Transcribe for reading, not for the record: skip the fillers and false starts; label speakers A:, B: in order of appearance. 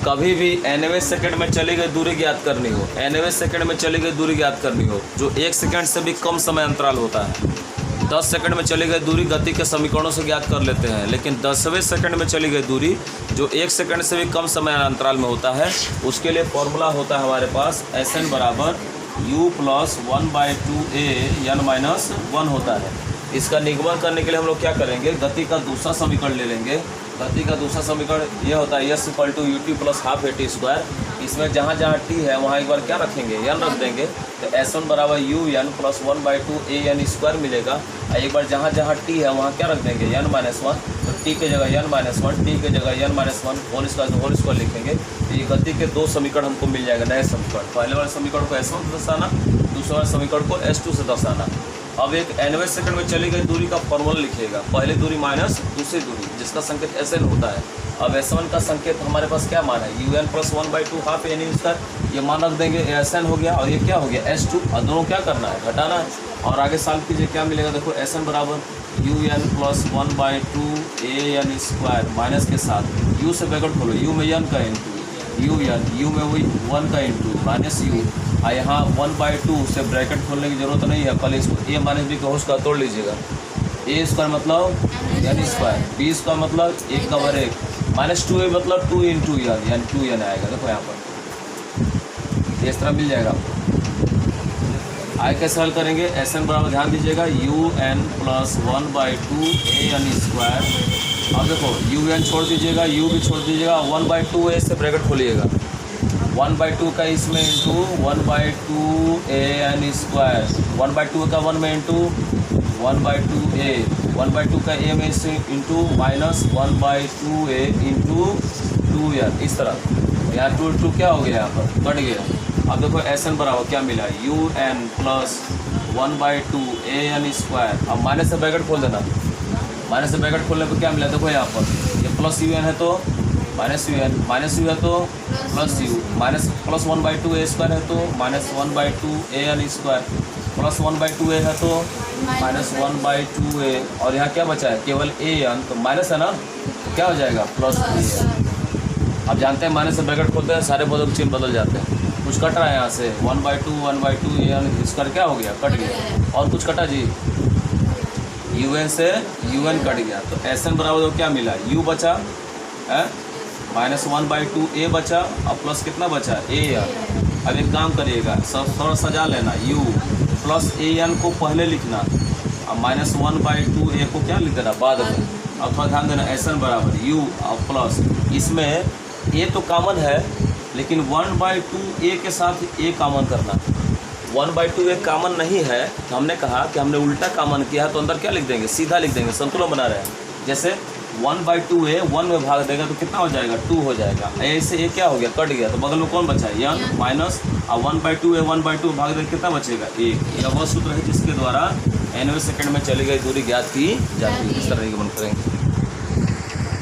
A: कभी भी nवें सेकंड में चली गई दूरी ज्ञात करनी हो, nवें सेकंड में चली गई दूरी ज्ञात करनी हो जो 1 सेकंड से भी कम समय अंतराल होता है। 10 सेकंड में चली गई दूरी गति के समीकरणों से ज्ञात कर लेते हैं, लेकिन 10वें सेकंड में चली गई दूरी जो 1 सेकंड से भी कम समय अंतराल में होता है, उसके लिए फॉर्मूला होता है हमारे पास Sn बराबर u plus 1/2a n minus 1 होता है। इसका निगमन करने के लिए हम लोग क्या करेंगे, गति का दूसरा समीकरण ले लेंगे। गति का दूसरा समीकरण ये होता है s equal to u t plus half a t square. इसमें जहाँ जहाँ टी है वहाँ एक बार क्या रखेंगे, n रख देंगे, तो S1 बराबर u n plus 1/2 a n square मिलेगा। एक बार जहाँ जहाँ टी है वहाँ क्या रख देंगे, n माइनस 1, तो टी के जगह n माइनस 1, टी के जगह n माइनस 1 होल स्क्वायर लिखेंगे। तो ये गति के दो समीकरण हमको मिल जाएगा, नए समीकरण। पहले वाले समीकरण को S1 से दर्शाना, दूसरे वाले समीकरण को S2 से दर्शाना। अब एक nवें सेकंड में चली गई दूरी का फॉर्मूला लिखिएगा, पहली दूरी माइनस दूसरी दूरी, जिसका संकेत Sn होता है। अब S1 का संकेत हमारे पास क्या मान है, un plus 1/2 half an square, ये मान रख देंगे, Sn हो गया। और ये क्या हो गया, S2। और दोनों क्या करना है, घटाना है। और आगे सॉल्व कीजिए, क्या मिलेगा, देखो Sn बराबर un plus 1/2 an square minus के साथ u से ब्रैकेट खोलो, u में n का इंटू u में वही 1 का इंटू माइनस u। यहाँ 1/2 से ब्रैकेट खोलने की जरूरत नहीं है, पहले इसको a माइनस बी का होल स्क्वायर तोड़ लीजिएगा। a स्क्वायर मतलब n स्क्वायर, b स्क्वायर मतलब 1 का वर्ग 1, माइनस 2a मतलब 2 इंटू n, यानी 2n आएगा। देखो यहाँ पर इस तरह मिल जाएगा आपको। आगे कैसे हल करेंगे, Sn बराबर ध्यान दीजिएगा un plus 1/2 a n square. अब देखो un छोड़ दीजिएगा, u भी छोड़ दीजिएगा, 1/2a से ब्रैकेट खोलिएगा, 1/2 का इसमें इंटू 1/2 a n स्क्वायर, 1/2 का 1 में इंटू 1/2a, 1/2 का a में into minus 1/2a into 2n, इस तरह। यहाँ 2 क्या हो गया, यहाँ पर कट गया। अब देखो Sn बराबर क्या मिला, un plus 1/2 a n square. अब माइनस से ब्रैकेट खोल देना, माइनस से ब्रैकेट खोलने पर क्या मिला, देखो यहाँ पर ये प्लस un है तो minus u n, minus u है तो plus u, minus plus 1/2 a square है तो minus 1/2 a n square, plus 1/2 a है तो माइनस 1/2 a। और यहाँ क्या बचा है, केवल a n, तो माइनस है ना, तो क्या हो जाएगा, प्लस a n। अब जानते हैं माइनस से ब्रैकेट खोलते हैं सारे पदों के चिन्ह बदल जाते हैं। कुछ कट रहा है यहाँ से 1/2 a n स्क्वायर क्या हो गया, कट गया। और कुछ कटा जी, un से un कट गया, तो Sn बराबर तो क्या मिला, u बचा है, माइनस 1/2 a बचा, और प्लस कितना बचा, a n। अब एक काम करिएगा, सब थोड़ा सजा लेना, u प्लस a n को पहले लिखना, अब माइनस 1/2 a को क्या लिख देना बाद में। अब थोड़ा ध्यान देना, Sn बराबर u और प्लस, इसमें a तो कॉमन है, लेकिन 1/2 a के साथ a कॉमन करना। 1/2 a कॉमन नहीं है, तो हमने कहा कि हमने उल्टा कॉमन किया है, तो अंदर क्या लिख देंगे, सीधा लिख देंगे, संतुलन बना रहे हैं। जैसे 1/2 a 1 में भाग देगा तो कितना हो जाएगा, 2 हो जाएगा। ऐसे a क्या हो गया, कट गया, तो बगल में कौन बचा है, n माइनस, और 1/2 a 1/2 भाग देगा कितना बचेगा, 1। यह वह सूत्र है जिसके द्वारा nवें सेकंड में चली गई दूरी ज्ञात की जाती है। इस तरह की बन करेंगे।